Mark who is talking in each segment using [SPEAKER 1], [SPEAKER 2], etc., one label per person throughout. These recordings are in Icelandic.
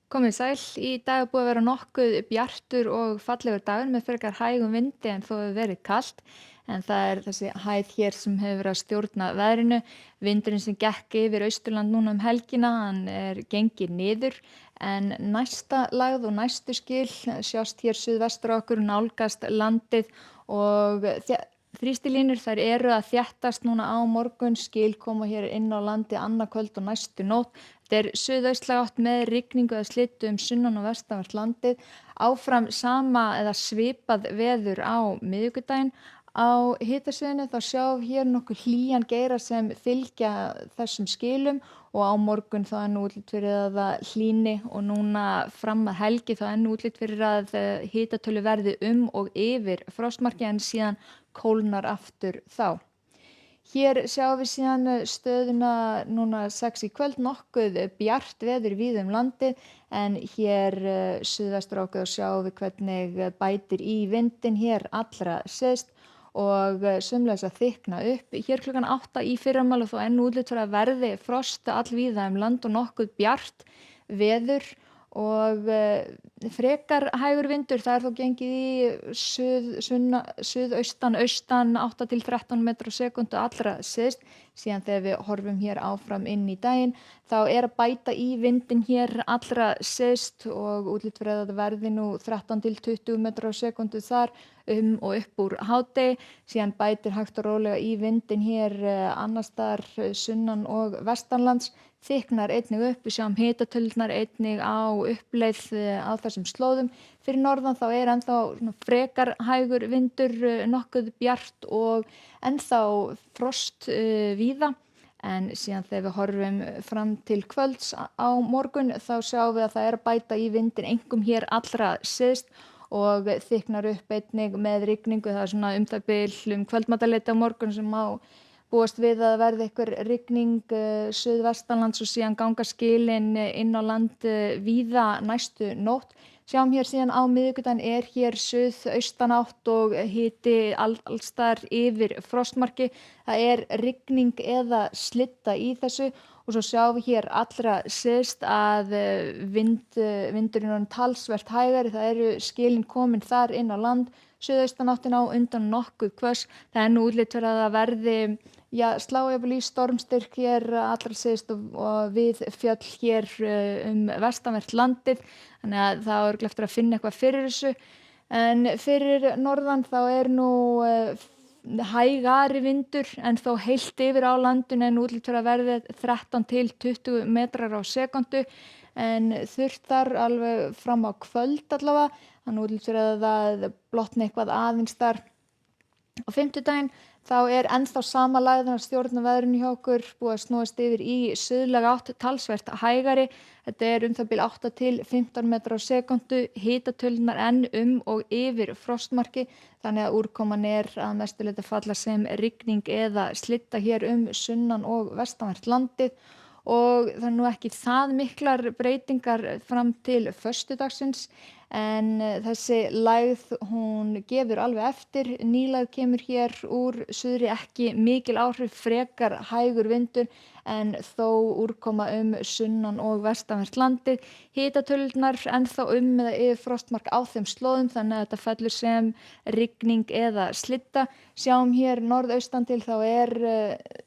[SPEAKER 1] Komið sæl, í dag er búið að vera nokkuð bjartur og fallegur dagur með frekar hægum vindi en þó hefur verið kalt. En það er þessi hæð hér sem hefur verið að stjórna veðrinu. Vindurinn sem gekk yfir Austurland núna um helgina, hann er gengið niður. En næsta lagð og næstu skil sjást hér suðvestur á okkur nálgast landið og þrýstilínur þær eru að þéttast núna á morgun, skil koma hér inn á landi annað kvöld og næstu nótt. Þetta er suðaustlæg átt með rigningu eða slyddu sunnan og vestanvert landið. Áfram sama eða svipað veður á miðvikudaginn. Á hitasvæðinu þá sjáum við hér nokkuð hlýjan geira sem fylgja þessum skilum og á morgun þá er nú útlit fyrir að það hlýni og núna fram að helgi þá er nú útlit fyrir að hitatölu verði og yfir frostmarki en síðan kólnar aftur þá. Hér sjáum við síðan stöðuna núna 6 í kvöld, nokkuð bjart veður víða landið en hér suðvestur á okkur sjáum við hvernig bætir í vindinn hér allra syðst og sömuleiðis að þykkna upp. Hér klukkan 8 í fyrramálið þó enn útlit fyrir að verði frost allvíða land og nokkuð bjart veður og frekar hægur vindur, það er þó gengið í suðaustan, austan 8 til 13 metrar á sekúndu allra syðst. Síðan þegar við horfum hér áfram inn í daginn, þá er að bæta í vindinn hér allra syðst og útlit fyrir að það verði nú 13 til 20 metrar á sekúndu þar og upp úr hádegi. Síðan bætir hægt og rólega í vindinn hér annars staðar sunnan og vestanlands. Þykknar einnig upp, við sjáum hitatölurnar einnig á uppleið á þessum slóðum. Fyrir norðan þá er ennþá frekar hægur vindur, nokkuð bjart og ennþá frost víða. En síðan þegar við horfum fram til kvölds á morgun þá sjáum við að það er að bæta í vindinn einkum hér allra syðst og þykknar upp einnig með rigningu. Það er svona það bil kvöldmatarleyti á morgun sem má búast við að verði einhver rigning suðvestanlands og síðan ganga skilin inn á land víða næstu nótt. Sjáum hér síðan á miðvikudaginn er hér suðaustanátt og hiti alls staðar yfir frostmarki. Það er rigning eða slydda í þessu og svo sjáum við hér allra syðst að vindurinn er talsvert hægari. Það eru skilin komin þar inn á land. Suðaustanáttin á undan nokkuð hvöss. Það er nú útlit fyrir að það verði slá jafnvel í stormstyrk hér allra syðst og við fjöll hér vestanvert landið. Þannig að það er örugglega eftir að finna eitthvað fyrir þessu. En fyrir norðan þá er nú hægari vindur en þó heilt yfir á landinu en útlit fyrir að verði 13 til 20 metrar á sekúndu. En þurrt þar alveg fram á kvöld allavega. Þannig útlit fyrir að það blotni eitthvað aðeins þar. Á fimmtudaginn þá er ennþá sama lagðin að stjórna veðrinu hjá okkur, búið að snúast yfir í suðlæga átt, talsvert hægari. Þetta er það bil 8 til 15 metrar á sekúndu, hitatölurnar enn og yfir frostmarki, þannig að úrkoman er að mestu leyti að falla sem rigning eða slydda hér sunnan og vestanvert landið. Og það er nú ekki það miklar breytingar fram til föstudagsins en þessi lægð hún gefur alveg eftir. Nýlægð kemur hér úr suðri, ekki mikil áhrif, frekar hægur vindur en þó úrkoma sunnan og vestanvert landið. Hitatölurnar ennþá eða yfir frostmark á þeim slóðum þannig að þetta fellur sem rigning eða slydda. Sjáum hér norðaustan til þá er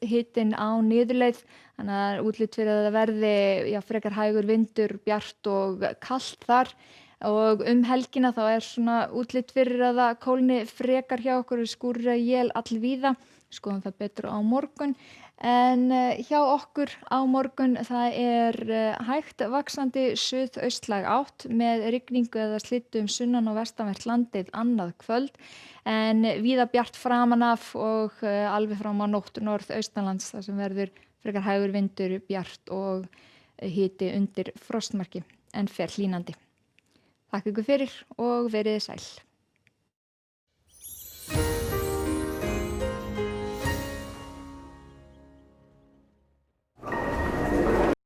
[SPEAKER 1] hitinn á niðurleið. Þannig að útlit fyrir að það verði frekar hægur vindur, bjart og kalt þar og helgina þá er svona útlit fyrir að það kólni frekar hjá okkur og skúrir él allvíða. Skoðum það betur á morgun. En hjá okkur á morgun það er hægt vaxandi suðaustlæg átt með rigningu eða slyddu sunnan og vestanvert landið annað kvöld en víða bjart framan af og alveg fram á nótt norðaustanlands þar sem verður frekar hægur vindur, bjart og hiti undir frostmarki en fer hlýnandi. Takk ykkur fyrir og verið sæl.